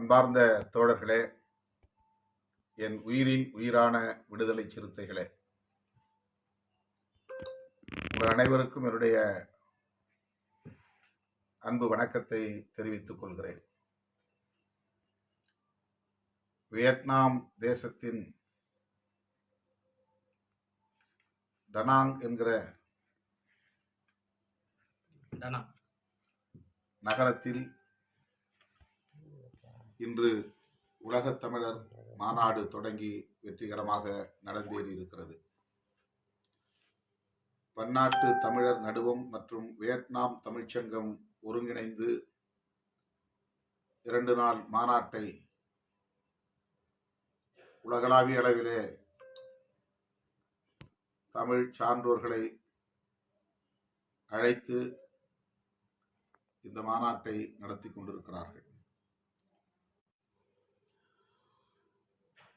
அன்பார்ந்த தோழர்களே, என் உயிரின் உயிரான விடுதலை சிறுத்தைகளே, உங்கள் அனைவருக்கும் என்னுடைய அன்பு வணக்கத்தை தெரிவித்துக் கொள்கிறேன். வியட்நாம் தேசத்தின் டனாங் என்கிற நகரத்தில் இன்று உலகத் தமிழர் மாநாடு தொடங்கி வெற்றிகரமாக நடந்தேறி இருக்கிறது. பன்னாட்டு தமிழர் நடுவம் மற்றும் வியட்நாம் தமிழ்ச்சங்கம் ஒருங்கிணைந்து 2 நாள் மாநாட்டை உலகளாவிய அளவிலே தமிழ் சான்றோர்களை அழைத்து இந்த மாநாட்டை நடத்தி கொண்டிருக்கிறார்கள்.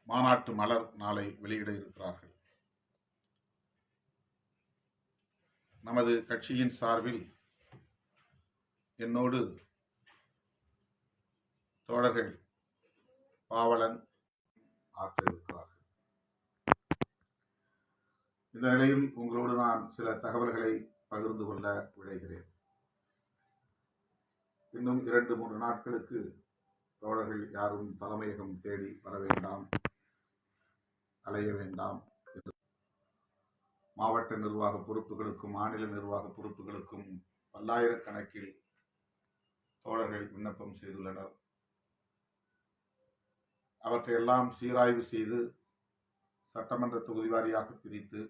மாநாட்டு மலர் நாளை வெளியிட இருக்கிறார்கள். நமது கட்சியின் சார்பில் என்னோடு தோழர்கள் பாவலன் ஆற்ற இருக்கிறார்கள். இந்த நிலையில் உங்களோடு நான் சில தகவல்களை பகிர்ந்து கொள்ள விழைகிறேன். இன்னும் 2-3 நாட்களுக்கு தோழர்கள் யாரும் தலைமையகம் தேடி வர வேண்டாம், அலைய வேண்டாம். மாவட்ட நிர்வாக பொறுப்புகளுக்கும் மாநில நிர்வாக பொறுப்புகளுக்கும் பல்லாயிரக்கணக்கில் தோழர்கள் விண்ணப்பம் செய்துள்ளனர். அவற்றையெல்லாம் சீராய்வு செய்து சட்டமன்ற தொகுதி வாரியாக பிரித்து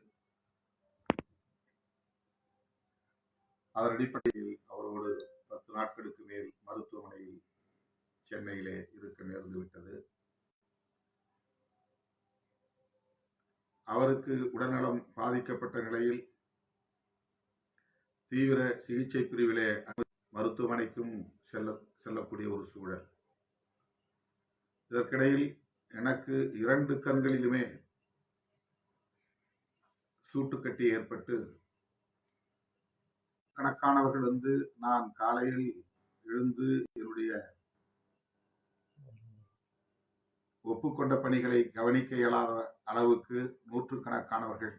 அதன் அடிப்படையில் அவரோடு 10 நாட்களுக்கு மேல் மருத்துவமனையில் சென்னையிலே இருக்க நேர்ந்துவிட்டது. அவருக்கு உடல்நலம் பாதிக்கப்பட்ட நிலையில் தீவிர சிகிச்சை பிரிவிலே மருத்துவமனைக்கும் செல்லக்கூடிய ஒரு சூழல். இதற்கிடையில் எனக்கு 2 கண்களிலுமே சூட்டுக்கட்டி ஏற்பட்டு கணக்கானவர்கள் நான் காலையில் எழுந்து என்னுடைய ஒப்புக்கொண்ட பணிகளை கவனிக்க இயலாத அளவுக்கு 100கணக்கானவர்கள்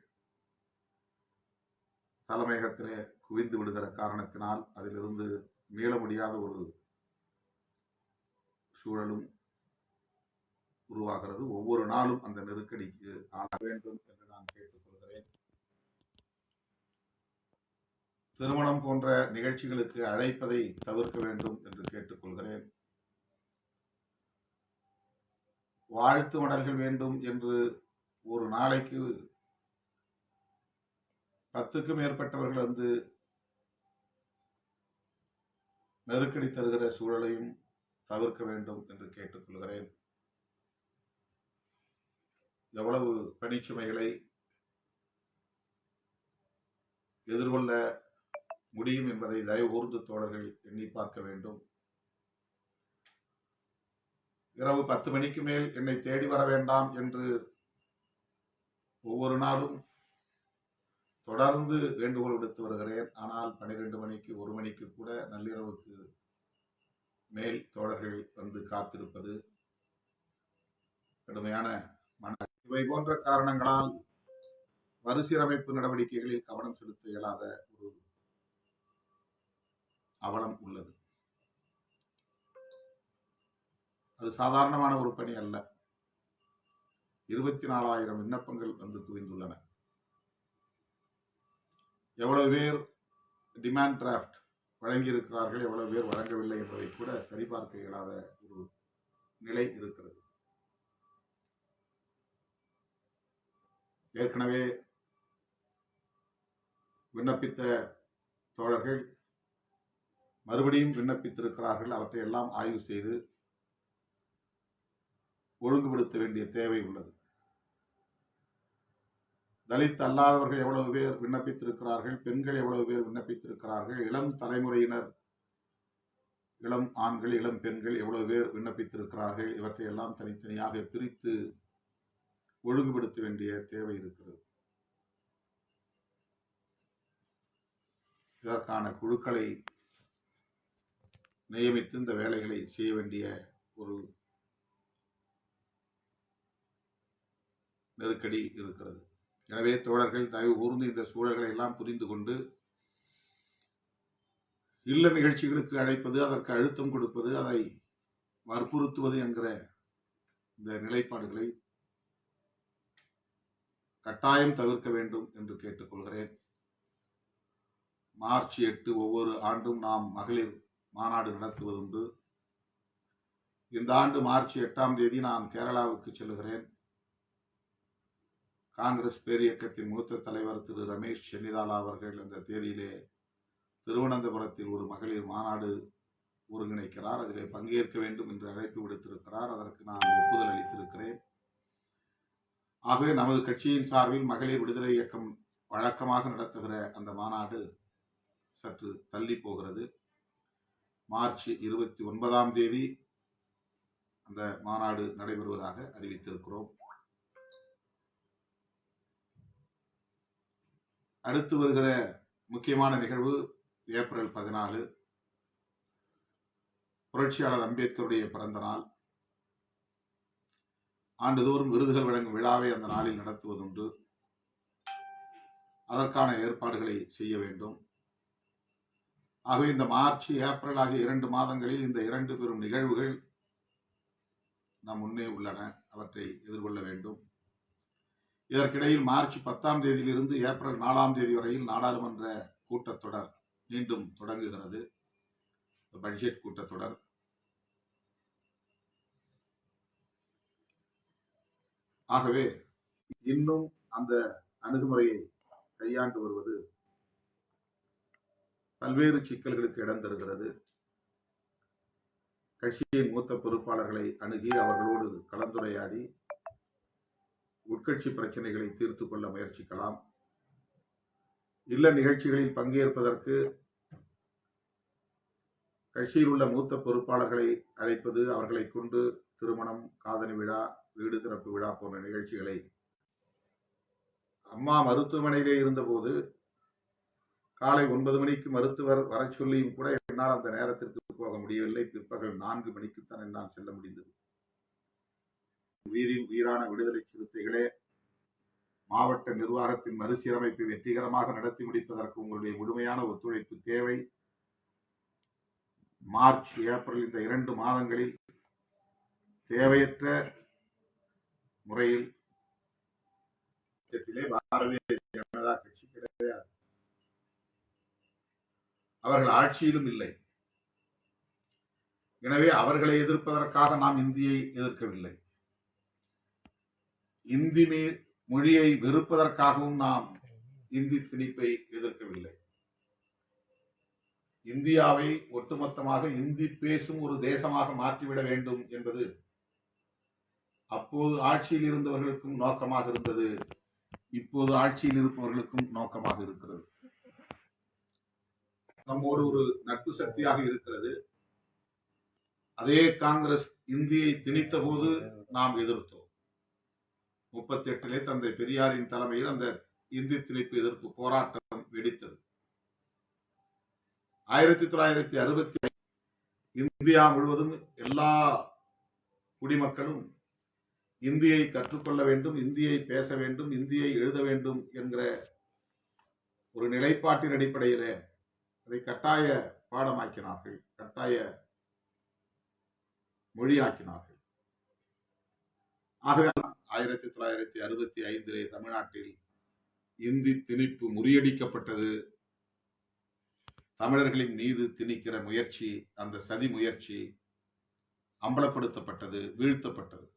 தலைமையகத்திலே குவிந்து விடுகிற காரணத்தினால் அதிலிருந்து மீள முடியாத ஒரு சூழலும் உருவாகிறது. ஒவ்வொரு நாளும் அந்த நெருக்கடிக்கு ஆள வேண்டும் என்று நான் கேட்டுக்கொள்கிறேன். திருமணம் போன்ற நிகழ்ச்சிகளுக்கு அழைப்பதை தவிர்க்க வேண்டும் என்று கேட்டுக்கொள்கிறேன். வாழ்த்து மடல்கள் வேண்டும் என்று ஒரு நாளைக்கு 10க்கும் மேற்பட்டவர்கள் நெருக்கடி தருகிற சூழலையும் தவிர்க்க வேண்டும் என்று கேட்டுக்கொள்கிறேன். எவ்வளவு பணிச்சுமைகளை எதிர்கொள்ள முடியும் என்பதை தயவு கூர்ந்து தோழர்கள் எண்ணி பார்க்க வேண்டும். இரவு 10 மணிக்கு மேல் என்னை தேடி வர வேண்டாம் என்று ஒவ்வொரு நாளும் தொடர்ந்து வேண்டுகோள் விடுத்து வருகிறேன். ஆனால் 12 மணிக்கு 1 மணிக்கு கூட நள்ளிரவுக்கு மேல் தோழர்கள் காத்திருப்பது கடுமையான இவை போன்ற காரணங்களால் மறுசீரமைப்பு நடவடிக்கைகளில் கவனம் செலுத்த இயலாத ஒரு அவலம் உள்ளது. அது சாதாரணமான ஒரு பணி அல்ல. 24,000 விண்ணப்பங்கள் குவிந்துள்ளன. எவ்வளவு பேர் டிமாண்ட் டிராஃப்ட் வழங்கியிருக்கிறார்கள், எவ்வளவு பேர் வழங்கவில்லை என்பதை கூட சரிபார்க்க இயலாத ஒரு நிலை இருக்கிறது. ஏற்கனவே விண்ணப்பித்த தோழர்கள் மறுபடியும் விண்ணப்பித்திருக்கிறார்கள். அவற்றை எல்லாம் ஆய்வு செய்து ஒழுங்குபடுத்த வேண்டிய தேவை உள்ளது. தலித் அல்லாதவர்கள் எவ்வளவு பேர் விண்ணப்பித்திருக்கிறார்கள், பெண்கள் எவ்வளவு பேர் விண்ணப்பித்திருக்கிறார்கள், இளம் தலைமுறையினர், இளம் ஆண்கள், இளம் பெண்கள் எவ்வளவு பேர் விண்ணப்பித்திருக்கிறார்கள், இவற்றை எல்லாம் தனித்தனியாக பிரித்து ஒழுங்குபடுத்த வேண்டிய தேவை இருக்கிறது. இதற்கான குழுக்களை நியமித்து இந்த வேலைகளை செய்ய வேண்டிய ஒரு நெருக்கடி இருக்கிறது. எனவே தோழர்கள் தயவு கூர்ந்து இந்த சூழல்களை எல்லாம் புரிந்து கொண்டு இல்ல நிகழ்ச்சிகளுக்கு அழைப்பது, அதற்கு அழுத்தம் கொடுப்பது, அதை வற்புறுத்துவது என்கிற இந்த நிலைப்பாடுகளை கட்டாயம் தவிர்க்க வேண்டும் என்று கேட்டுக்கொள்கிறேன். மார்ச் 8 ஒவ்வொரு ஆண்டும் நாம் மகளிர் மாநாடு நடத்துவதுண்டு. இந்த ஆண்டு மார்ச் 8ஆம் தேதி நான் கேரளாவுக்கு செல்கிறேன். காங்கிரஸ் பேரியக்கத்தின் மூத்த தலைவர் திரு ரமேஷ் சென்னிதாலா அவர்கள் அந்த தேதியிலே திருவனந்தபுரத்தில் ஒரு மகளிர் மாநாடு ஒருங்கிணைக்கிறார். அதிலே பங்கேற்க வேண்டும் என்று அழைப்பு விடுத்திருக்கிறார். அதற்கு நான் ஒப்புதல் அளித்திருக்கிறேன். ஆகவே நமது கட்சியின் சார்பில் மகளிர் விடுதலை இயக்கம் வழக்கமாக நடத்துகிற அந்த மாநாடு சற்று தள்ளி போகிறது. மார்ச் 29ஆம் தேதி அந்த மாநாடு நடைபெறுவதாக அறிவித்திருக்கிறோம். அடுத்து வருகிற முக்கியமான நிகழ்வு ஏப்ரல் 14 புரட்சியாளர் அம்பேத்கருடைய பிறந்த நாள். ஆண்டுதோறும் விருதுகள் வழங்கும் விழாவை அந்த நாளில் நடத்துவதுண்டு. அதற்கான ஏற்பாடுகளை செய்ய வேண்டும். ஆகவே இந்த மார்ச் ஏப்ரல் ஆகிய 2 மாதங்களில் இந்த 2 பெரும் நிகழ்வுகள் நம் முன்னே உள்ளன. அவற்றை எதிர்கொள்ள வேண்டும். இதற்கிடையில் மார்ச் 10ஆம் தேதியிலிருந்து ஏப்ரல் 4ஆம் தேதி வரையில் நாடாளுமன்ற கூட்டத்தொடர் மீண்டும் தொடங்குகிறது. பட்ஜெட் கூட்டத்தொடர். ஆகவே இன்னும் அந்த அணுகுமுறையை கையாண்டு வருவது பல்வேறு சிக்கல்களுக்கு இடம் தருகிறது. கட்சியின் மூத்த பொறுப்பாளர்களை அணுகி அவர்களோடு கலந்துரையாடி உட்கட்சி பிரச்சனைகளை தீர்த்து கொள்ள முயற்சிக்கலாம். இல்ல நிகழ்ச்சிகளில் பங்கேற்பதற்கு கட்சியில் உள்ள மூத்த பொறுப்பாளர்களை அழைப்பது, அவர்களை கொண்டு திருமணம், காதணி விழா, வீடு திறப்பு விழா போன்ற நிகழ்ச்சிகளை அம்மா மருத்துவமனையிலே இருந்தபோது காலை 9 மணிக்கு மருத்துவர் வர சொல்லியும் கூட என்னால் அந்த நேரத்திற்கு போக முடியவில்லை. பிற்பகல் 4 மணிக்குத்தான் என்னால் செல்ல முடிந்தது. உயிரான விடுதலை சிறுத்தைகளே, மாவட்ட நிர்வாகத்தின் மறுசீரமைப்பை வெற்றிகரமாக நடத்தி முடிப்பதற்கு உங்களுடைய முழுமையான ஒத்துழைப்பு தேவை. மார்ச் ஏப்ரல் இந்த 2 மாதங்களில் தேவையற்ற முறையில் பாரதிய ஜனதா கட்சி கிடையாது. அவர்கள் ஆட்சியிலும் இல்லை. எனவே அவர்களை எதிர்ப்பதற்காக நாம் இந்தியை எதிர்க்கவில்லை. இந்தி மொழியை வெறுப்பதற்காகவும் நாம் இந்தி திணிப்பை எதிர்க்கவில்லை. இந்தியாவை ஒட்டுமொத்தமாக இந்தி பேசும் ஒரு தேசமாக மாற்றிவிட வேண்டும் என்பது அப்போது ஆட்சியில் இருந்தவர்களுக்கும் நோக்கமாக இருந்தது. இப்போது ஆட்சியில் இருப்பவர்களுக்கும் நோக்கமாக இருக்கிறது. நம்மோடு ஒரு நட்பு சக்தியாக இருக்கிறது. அதே காங்கிரஸ் இந்தியை திணித்த போது நாம் எதிர்த்தோம். 38 தந்தை பெரியாரின் தலைமையில் அந்த இந்தி திணிப்பு எதிர்ப்பு போராட்டம் வெடித்தது. 1965 இந்தியா முழுவதும் எல்லா குடிமக்களும் இந்தியை கற்றுக்கொள்ள வேண்டும், இந்தியை பேச வேண்டும், இந்தியை எழுத வேண்டும் என்கிற ஒரு நிலைப்பாட்டின் அடிப்படையிலே அதை கட்டாய பாடமாக்கினார்கள், கட்டாய மொழியாக்கினார்கள். ஆகவே 1965 தமிழ்நாட்டில் இந்தி திணிப்பு முறியடிக்கப்பட்டது. தமிழர்களின் மீது திணிக்கிற முயற்சி, அந்த சதி முயற்சி அம்பலப்படுத்தப்பட்டது, வீழ்த்தப்பட்டது.